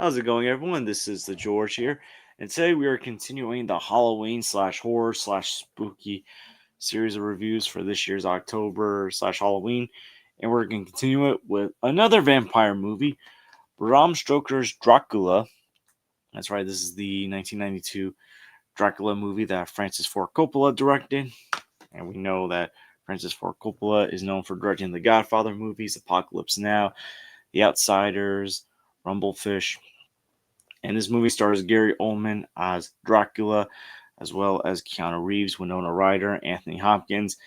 How's it going, everyone? This is the George here, and today we are continuing the Halloween slash horror slash spooky series of reviews for this year's October slash Halloween, and we're going to continue it with another vampire movie, Bram Stoker's Dracula. That's right, this is the 1992 Dracula movie that Francis Ford Coppola directed, and we know that Francis Ford Coppola is known for directing the Godfather movies, Apocalypse Now, The Outsiders, Rumblefish. And this movie stars Gary Oldman as Dracula, as well as Keanu Reeves, Winona Ryder, Anthony Hopkins.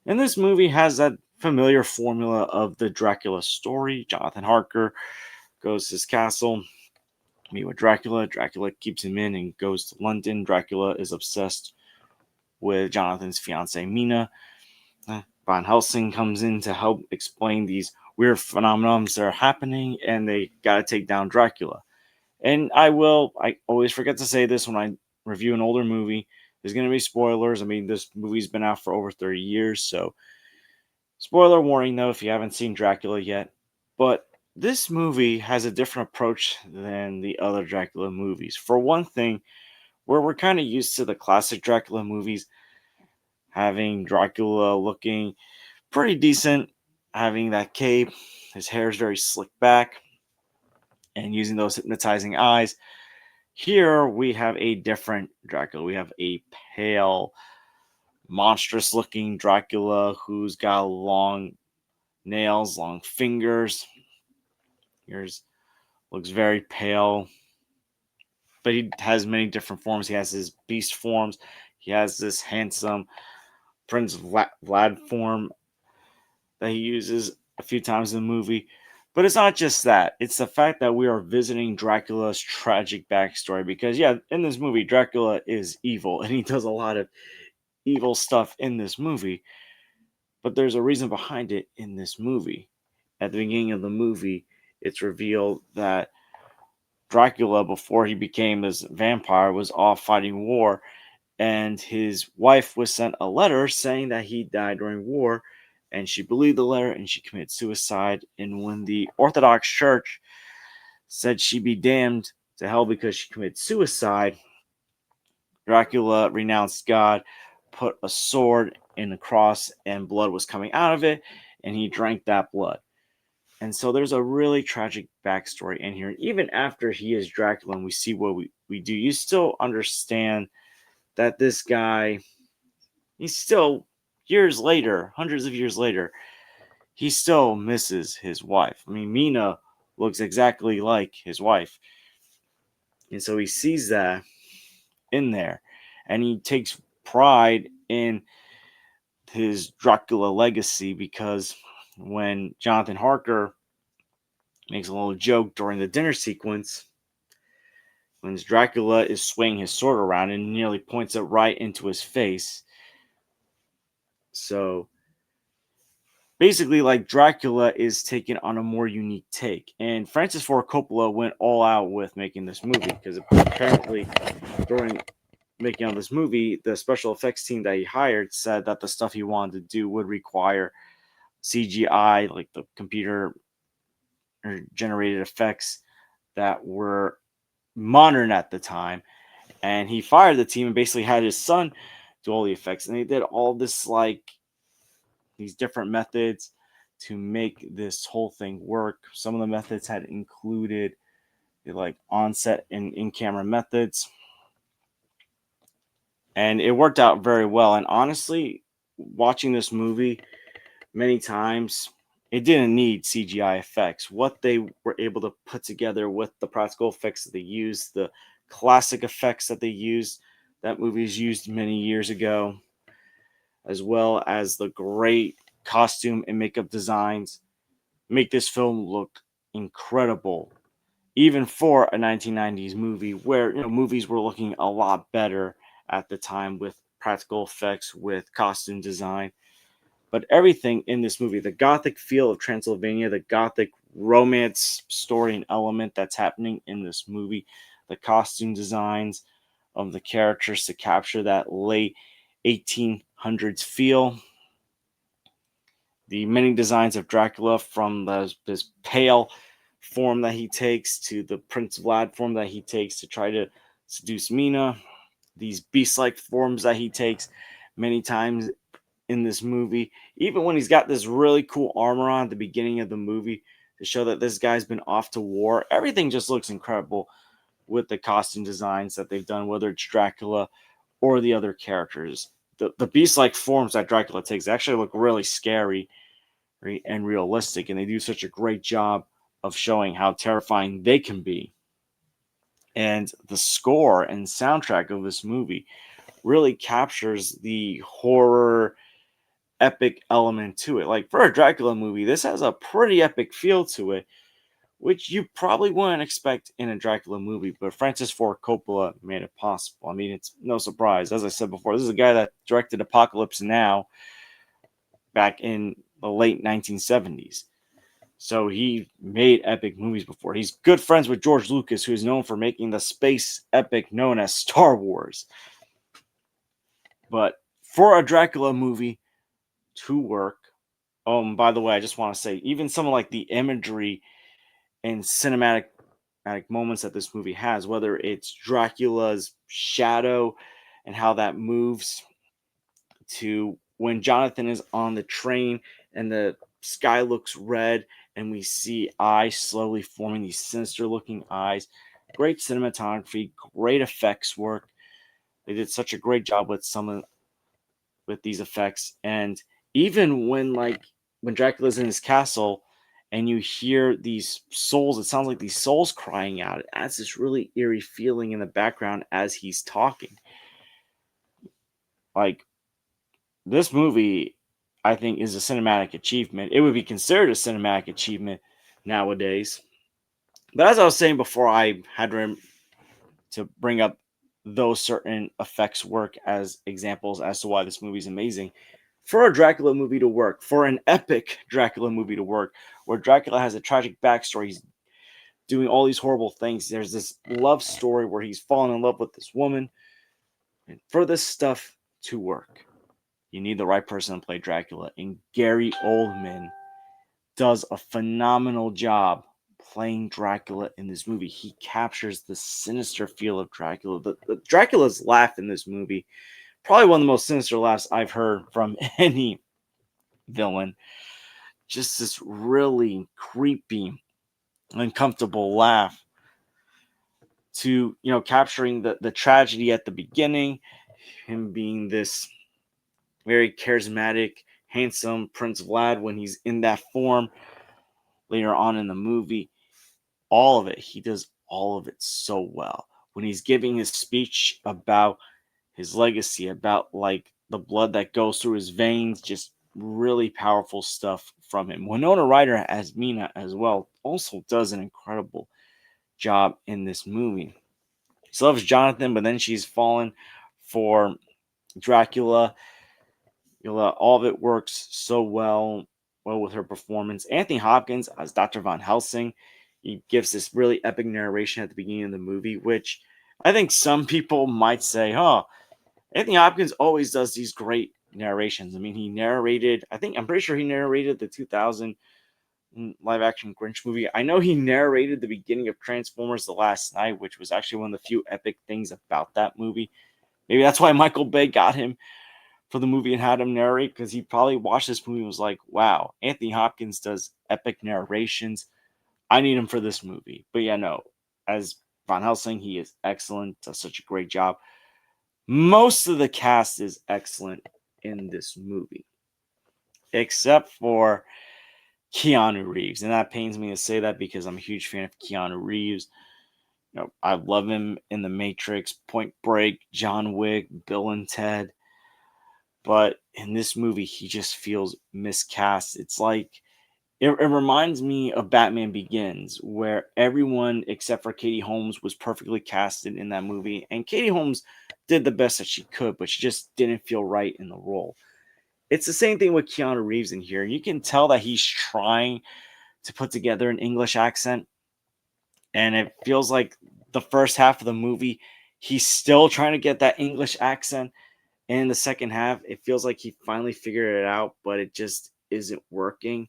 And this movie has that familiar formula of the Dracula story. Jonathan Harker goes to his castle, meet with Dracula. Dracula keeps him in and goes to London. Dracula is obsessed with Jonathan's fiancee Mina. Van Helsing comes in to help explain these weird phenomena that are happening, and they gotta take down Dracula. And I always forget to say this when I review an older movie. There's going to be spoilers. I mean, this movie's been out for over 30 years, so spoiler warning though if you haven't seen Dracula yet. But this movie has a different approach than the other Dracula movies. For one thing, where we're kind of used to the classic Dracula movies having Dracula looking pretty decent, having that cape, his hair is very slicked back, and using those hypnotizing eyes. Here we have a different Dracula. We have a pale, monstrous looking Dracula who's got long nails, long fingers. Yours looks very pale, but he has many different forms. He has his beast forms. He has this handsome Prince Vlad form that he uses a few times in the movie. But it's not just that. It's the fact that we are visiting Dracula's tragic backstory. Because, yeah, in this movie, Dracula is evil and he does a lot of evil stuff in this movie. But there's a reason behind it in this movie. At the beginning of the movie, it's revealed that Dracula, before he became this vampire, was off fighting war. And his wife was sent a letter saying that he died during war, and she believed the letter and she committed suicide. And when the Orthodox Church said she'd be damned to hell because she committed suicide, Dracula renounced God, put a sword in the cross, and blood was coming out of it, and he drank that blood. And so there's a really tragic backstory in here. Even after he is Dracula and we see what we do, you still understand that this guy, he's still, years later, hundreds of years later, he still misses his wife. I mean, Mina looks exactly like his wife. And so he sees that in there. And he takes pride in his Dracula legacy because when Jonathan Harker makes a little joke during the dinner sequence, when Dracula is swinging his sword around and nearly points it right into his face. So basically, like, Dracula is taken on a more unique take. And Francis Ford Coppola went all out with making this movie because apparently during making of this movie, the special effects team that he hired said that the stuff he wanted to do would require CGI, like the computer or generated effects that were modern at the time. And he fired the team and basically had his son do all the effects. And they did all this, like, these different methods to make this whole thing work. Some of the methods had included like on-set and in-camera methods, and it worked out very well. And honestly, watching this movie many times, it didn't need CGI effects. What they were able to put together with the practical effects that they used, the classic effects that they used, that movies used many years ago, as well as the great costume and makeup designs, make this film look incredible, even for a 1990s movie where movies were looking a lot better at the time with practical effects, with costume design. But everything in this movie, the gothic feel of Transylvania, the gothic romance story and element that's happening in this movie, the costume designs of the characters to capture that late 1800s feel, the many designs of Dracula from this pale form that he takes to the Prince Vlad form that he takes to try to seduce Mina, these beast-like forms that he takes many times in this movie. Even when he's got this really cool armor on at the beginning of the movie to show that this guy's been off to war, everything just looks incredible with the costume designs that they've done, whether it's Dracula or the other characters. The beast-like forms that Dracula takes actually look really scary, right, and realistic, and they do such a great job of showing how terrifying they can be. And the score and soundtrack of this movie really captures the horror epic element to it. Like for a Dracula movie, this has a pretty epic feel to it, which you probably wouldn't expect in a Dracula movie, but Francis Ford Coppola made it possible. I mean, it's no surprise. As I said before, this is a guy that directed Apocalypse Now back in the late 1970s. So he made epic movies before. He's good friends with George Lucas, who is known for making the space epic known as Star Wars. But for a Dracula movie to work, by the way, I just want to say, even some of like the imagery and cinematic moments that this movie has, whether it's Dracula's shadow and how that moves to when Jonathan is on the train and the sky looks red and we see eyes slowly forming, these sinister looking eyes. Great cinematography, great effects work. They did such a great job with with these effects. And even when Dracula's in his castle and you hear these souls, it sounds like these souls crying out. It adds this really eerie feeling in the background as he's talking. Like, this movie, I think, is a cinematic achievement. It would be considered a cinematic achievement nowadays. But as I was saying before, I had to bring up those certain effects work as examples as to why this movie is amazing. For a Dracula movie to work, for an epic Dracula movie to work, where Dracula has a tragic backstory, he's doing all these horrible things. There's this love story where he's fallen in love with this woman. And for this stuff to work, you need the right person to play Dracula. And Gary Oldman does a phenomenal job playing Dracula in this movie. He captures the sinister feel of Dracula. The Dracula's laugh in this movie, probably one of the most sinister laughs I've heard from any villain. Just this really creepy, uncomfortable laugh to, capturing the tragedy at the beginning, him being this very charismatic, handsome Prince Vlad when he's in that form later on in the movie. All of it, he does all of it so well. When he's giving his speech about his legacy, about like the blood that goes through his veins, just really powerful stuff from him. Winona Ryder as Mina as well also does an incredible job in this movie. She loves Jonathan, but then she's fallen for Dracula. All of it works so well with her performance. Anthony Hopkins as Dr. Von Helsing, he gives this really epic narration at the beginning of the movie, which I think some people might say, Anthony Hopkins always does these great narrations. I mean, I'm pretty sure he narrated the 2000 live action Grinch movie. I know he narrated the beginning of Transformers The Last Night, which was actually one of the few epic things about that movie. Maybe that's why Michael Bay got him for the movie and had him narrate, because he probably watched this movie and was like, wow, Anthony Hopkins does epic narrations. I need him for this movie. But yeah, no, as Van Helsing, he is excellent, does such a great job. Most of the cast is excellent in this movie, except for Keanu Reeves. And that pains me to say that because I'm a huge fan of Keanu Reeves. I love him in The Matrix, Point Break, John Wick, Bill and Ted. But in this movie, he just feels miscast. It's like, it reminds me of Batman Begins, where everyone except for Katie Holmes was perfectly casted in that movie. And Katie Holmes did the best that she could, but she just didn't feel right in the role. It's the same thing with Keanu Reeves in here. You can tell that he's trying to put together an English accent. And it feels like the first half of the movie, he's still trying to get that English accent. And in the second half, it feels like he finally figured it out, but it just isn't working.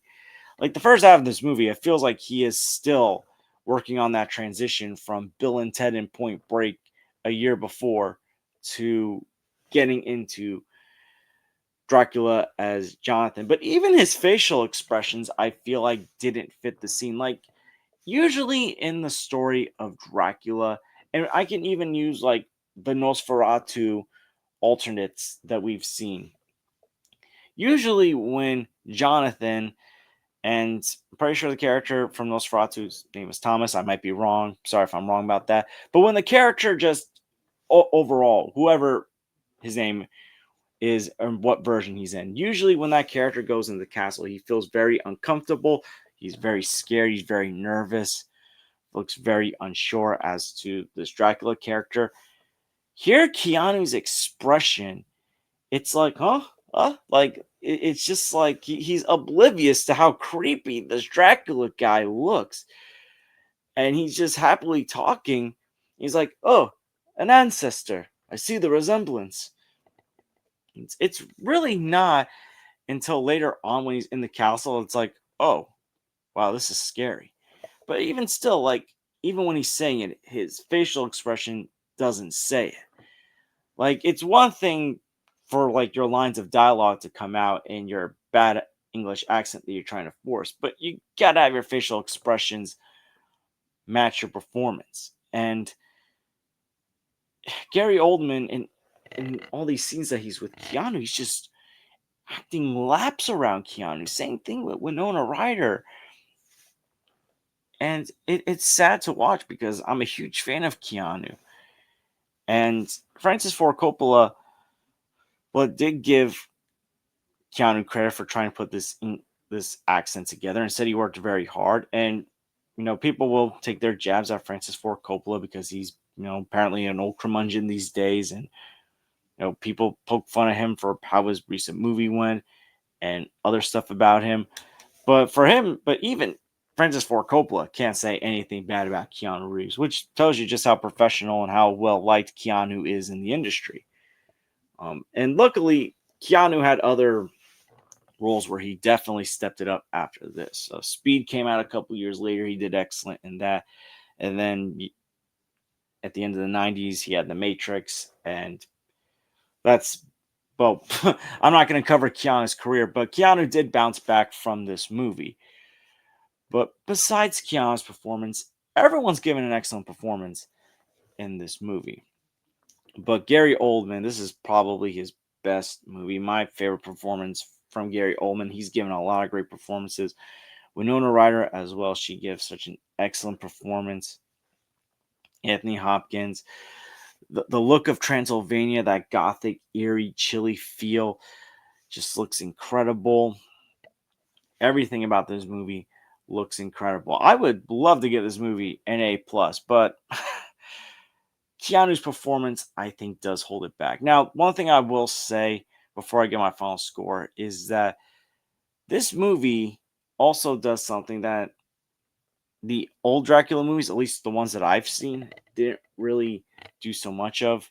Like the first half of this movie, it feels like he is still working on that transition from Bill and Ted in Point Break a year before to getting into Dracula as Jonathan. But even his facial expressions, I feel like didn't fit the scene. Like usually in the story of Dracula, and I can even use like the Nosferatu alternates that we've seen. Usually when Jonathan, and I'm pretty sure the character from Nosferatu's name is Thomas. I might be wrong. Sorry if I'm wrong about that. But when the character just overall, whoever his name is and what version he's in, usually when that character goes into the castle, he feels very uncomfortable. He's very scared. He's very nervous. Looks very unsure as to this Dracula character. Here, Keanu's expression, it's like, huh? Like, it's just like he's oblivious to how creepy this Dracula guy looks. And he's just happily talking. He's like, oh, an ancestor. I see the resemblance. It's really not until later on when he's in the castle, it's like, oh, wow, this is scary. But even still, like, even when he's saying it, his facial expression doesn't say it. Like, it's one thing for like your lines of dialogue to come out in your bad English accent that you're trying to force, but you gotta have your facial expressions match your performance. And Gary Oldman in all these scenes that he's with Keanu, he's just acting laps around Keanu. Same thing with Winona Ryder. And it's sad to watch because I'm a huge fan of Keanu. And Francis Ford Coppola, well, did give Keanu credit for trying to put this accent together and said he worked very hard. And people will take their jabs at Francis Ford Coppola because he's apparently an old curmudgeon these days, and people poke fun at him for how his recent movie went and other stuff about him. But even Francis Ford Coppola can't say anything bad about Keanu Reeves, which tells you just how professional and how well liked Keanu is in the industry. And luckily, Keanu had other roles where he definitely stepped it up after this. Speed came out a couple years later. He did excellent in that. And then at the end of the 90s, he had The Matrix. And that's, well, I'm not going to cover Keanu's career, but Keanu did bounce back from this movie. But besides Keanu's performance, everyone's given an excellent performance in this movie. But Gary Oldman, this is probably his best movie. My favorite performance from Gary Oldman. He's given a lot of great performances. Winona Ryder as well. She gives such an excellent performance. Anthony Hopkins. The look of Transylvania, that gothic, eerie, chilly feel, just looks incredible. Everything about this movie looks incredible. I would love to give this movie an A plus, but Keanu's performance, I think, does hold it back. Now, one thing I will say before I get my final score is that this movie also does something that the old Dracula movies, at least the ones that I've seen, didn't really do so much of.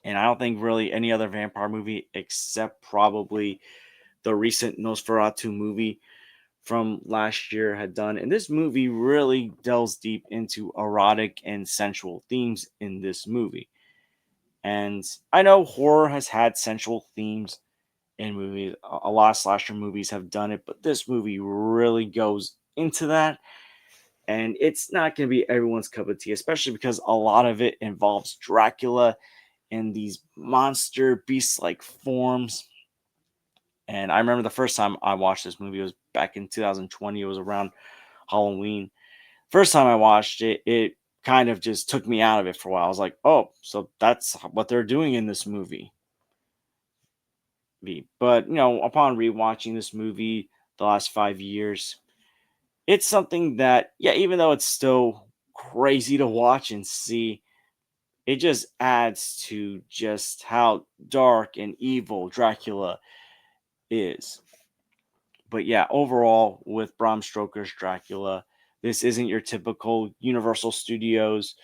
And I don't think really any other vampire movie except probably the recent Nosferatu movie from last year had done. And this movie really delves deep into erotic and sensual themes in this movie. And I know horror has had sensual themes in movies. A lot of slasher movies have done it, but this movie really goes into that. And it's not going to be everyone's cup of tea, especially because a lot of it involves Dracula and these monster beast like forms. And I remember the first time I watched this movie was back in 2020. It was around Halloween. First time I watched it, it kind of just took me out of it for a while. I was like, oh, so that's what they're doing in this movie. But, upon rewatching this movie the last 5 years, it's something that, yeah, even though it's still crazy to watch and see, it just adds to just how dark and evil Dracula is. But yeah, overall, with Bram Stoker's Dracula, this isn't your typical Universal Studios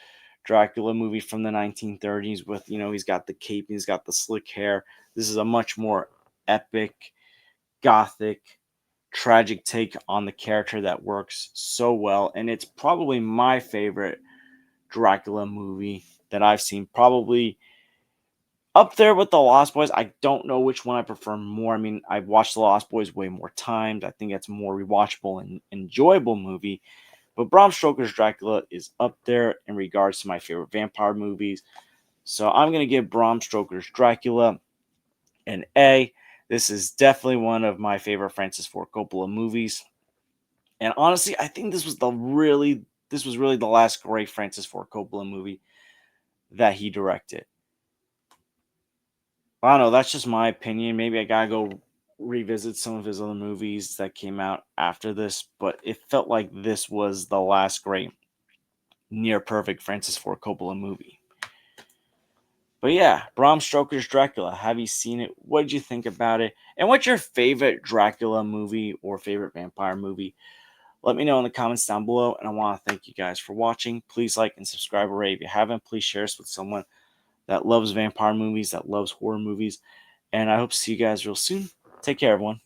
Dracula movie from the 1930s with, he's got the cape, he's got the slick hair. This is a much more epic, gothic, tragic take on the character that works so well. And it's probably my favorite Dracula movie that I've seen. Probably up there with The Lost Boys. I don't know which one I prefer more. I mean, I've watched The Lost Boys way more times. I think it's a more rewatchable and enjoyable movie. But Bram Stoker's Dracula is up there in regards to my favorite vampire movies. So I'm going to give Bram Stoker's Dracula an A. This is definitely one of my favorite Francis Ford Coppola movies. And honestly, I think this was really the last great Francis Ford Coppola movie that he directed. I don't know, that's just my opinion. Maybe I gotta go revisit some of his other movies that came out after this, but it felt like this was the last great near perfect Francis Ford Coppola movie. But yeah, Bram Stoker's Dracula. Have you seen it? What did you think about it? And what's your favorite Dracula movie or favorite vampire movie? Let me know in the comments down below. And I want to thank you guys for watching. Please like and subscribe already if you haven't. Please share this with someone that loves vampire movies, that loves horror movies. And I hope to see you guys real soon. Take care, everyone.